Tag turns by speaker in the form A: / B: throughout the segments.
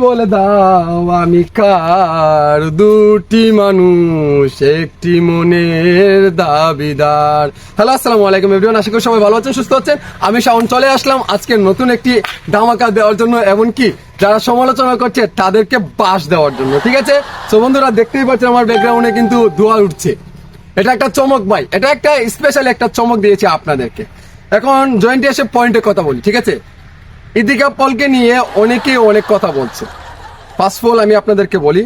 A: বলে দাও আমি কার, দুটি মানুষ একটি মনের দাবিদার। হ্যালো, আসসালামু আলাইকুম এভরিওয়ান, আশা করি সবাই ভালো আছেন, সুস্থ আছেন। আমি শাওন চলে আসলাম আজকে নতুন একটি ধামাকা দেওয়ার জন্য, এমনকি যারা সমালোচনা করছে তাদেরকে বাস দেওয়ার জন্য। ঠিক আছে, তো বন্ধুরা দেখতেই পাচ্ছেন আমার ব্যাকগ্রাউন্ডে কিন্তু ধোঁয়া উঠছে। এটা একটা চমক ভাই, এটা একটা স্পেশাল একটা চমক দিয়েছি আপনাদেরকে। এখন জয়েন্টে এসে পয়েন্টে কথা বলি। ঠিক আছে, ইদিকা পলকে নিয়ে অনেকে অনেক কথা বলছে। ফার্স্ট অফ অল আমি আপনাদেরকে বলি,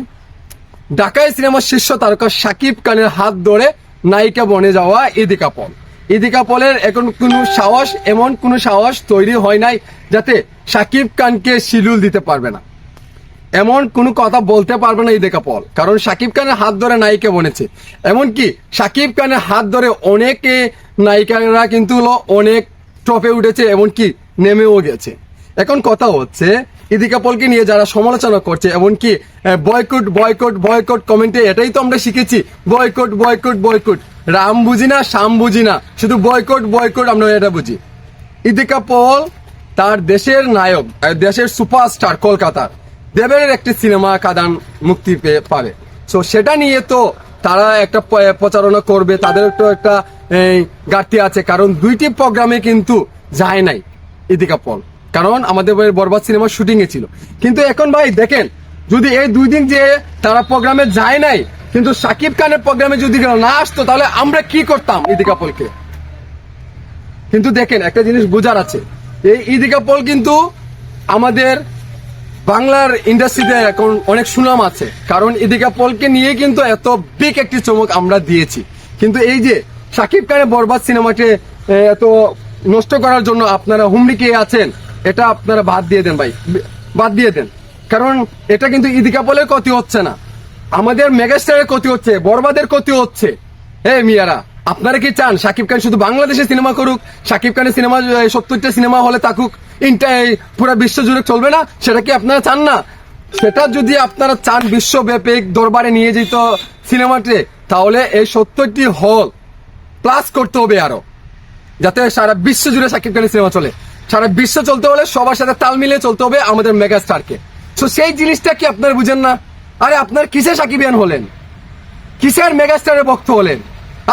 A: ঢাকায় সিনেমার শীর্ষ তারকা শাকিব খানের হাত ধরে নায়িকা বনে যাওয়া ইদিকা পল। ইদিকা পলের এখন এমন কোনো সাহস তৈরি হয় নাই যাতে শাকিব খানকে শিডিউল দিতে পারবে না, এমন কোনো কথা বলতে পারবে না ইদিকা পল। কারণ শাকিব খানের হাত ধরে নায়িকা বনেছে, এমনকি শাকিব খানের হাত ধরে অনেকে নায়িকারা কিন্তু অনেক টপে উঠেছে, এমনকি নেমেও গেছে। এখন কথা হচ্ছে ইদিকা পলকে নিয়ে যারা সমালোচনা করছে, এমনকি বয়কট বয়কট বয়কট কমেন্টে এটাই তো আমরা শিখেছি, বয়কট বয়কট বয়কট। রাম বুঝি না, শাম বুঝি না, শুধু বয়কট বয়কট আমরা এটা বুঝি। ইদিকা পল তার দেশের নায়ক, দেশের সুপারস্টার কলকাতার দেবের একটি সিনেমা কাদান মুক্তি পাবে। তো সেটা নিয়ে তো তারা একটা প্রচারণা করবে, তাদের তো একটা ঘাটতি আছে। কারণ দুইটি প্রোগ্রামে কিন্তু যায় নাই ইদিকা পল, কারণ আমাদের বরবাদ সিনেমার শুটিং এ ছিল। কিন্তু এখন ভাই দেখেন, যদি এই 2 দিন যে তারা প্রোগ্রামে যায় নাই, কিন্তু শাকিব খানের প্রোগ্রামে যদি না আসতো, তাহলে আমরা কি করতাম ইদিকা পলকে? কিন্তু দেখেন একটা জিনিস বোঝার আছে, এই ইদিকা পল কিন্তু আমাদের বাংলার ইন্ডাস্ট্রিতে এখন অনেক সুনাম আছে, কারণ ইদিকা পলকে নিয়ে কিন্তু এত বিগ একটি চমক আমরা দিয়েছি। কিন্তু এই যে শাকিব খানের বরবাদ সিনেমাকে এত নষ্ট করার জন্য আপনারা হুমড়ি আছেন, এটা আপনারা বাদ দিয়ে দেন ভাই, বাদ দিয়ে দেন। কারণ এটা কিন্তু ইদিকা পলের ক্ষতি হচ্ছে না, আমাদের মেগাস্টারের ক্ষতি হচ্ছে, বরবাদের ক্ষতি হচ্ছে। মিয়ারা, আপনারা কি চান শাকিব খান শুধু বাংলাদেশে সিনেমা করুক? শাকিব খানের সিনেমা 70টা সিনেমা হলে থাকুক, পুরো বিশ্ব জুড়ে চলবে না? সেটা কি আপনারা চান না? সেটা যদি আপনারা চান বিশ্বব্যাপী দরবারে নিয়ে যেত সিনেমাতে, তাহলে এই 70টি হল প্লাস করতে হবে আরো, যাতে সারা বিশ্ব জুড়ে শাকিব খানের সিনেমা চলে। সারা বিশ্ব চলতে হলে সবার সাথে তাল মিলিয়ে চলতে হবে আমাদের মেগাস্টারকে। তো সেই জিনিসটা কি আপনারা বুঝেন না? আরে আপনার কিসের সাকিবিয়ান হলেন, কিসের মেগাস্টারের ভক্ত হলেন?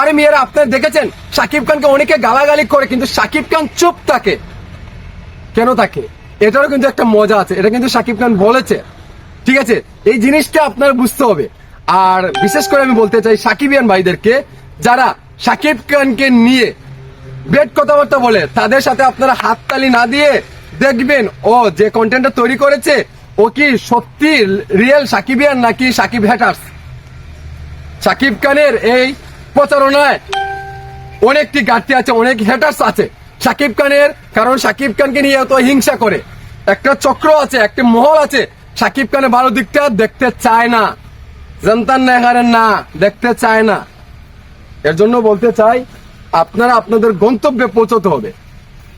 A: আরে মেয়েরা, আপনারা দেখেছেন শাকিব খানকে অনেকে গালাগালি করে, কিন্তু শাকিব খান চুপ থাকে কেন থাকে? এটারও কিন্তু একটা মজা আছে, এটা কিন্তু শাকিব খান বলেছে। ঠিক আছে, এই জিনিসটা আপনার বুঝতে হবে। আর বিশেষ করে আমি বলতে চাই সাকিবিয়ান ভাইদেরকে, যারা শাকিব খানকে নিয়ে বেড কথাবার্তা বলে, তাদের সাথে আপনারা হাততালি না দিয়ে দেখবেন ও যে কন্টেন্টটা তৈরি করেছে ও কি সত্যি রিয়েল সাকিবিয়ান নাকি সাকিব হ্যাটার্স। শাকিব খানের এই প্রচারণায় অনেকটি ঘাটতি আছে, অনেক হ্যাটার্স আছে শাকিব খানের। কারণ শাকিব খানকে নিয়ে তো হিংসা করে, একটা চক্র আছে, একটা মহল আছে, শাকিব খানের ভালো দিকটা দেখতে চায় না, জানতান না হারেন না, দেখতে চায় না। এর জন্য বলতে চাই, আপনারা আপনাদের গন্তব্যে পৌঁছতে হবে।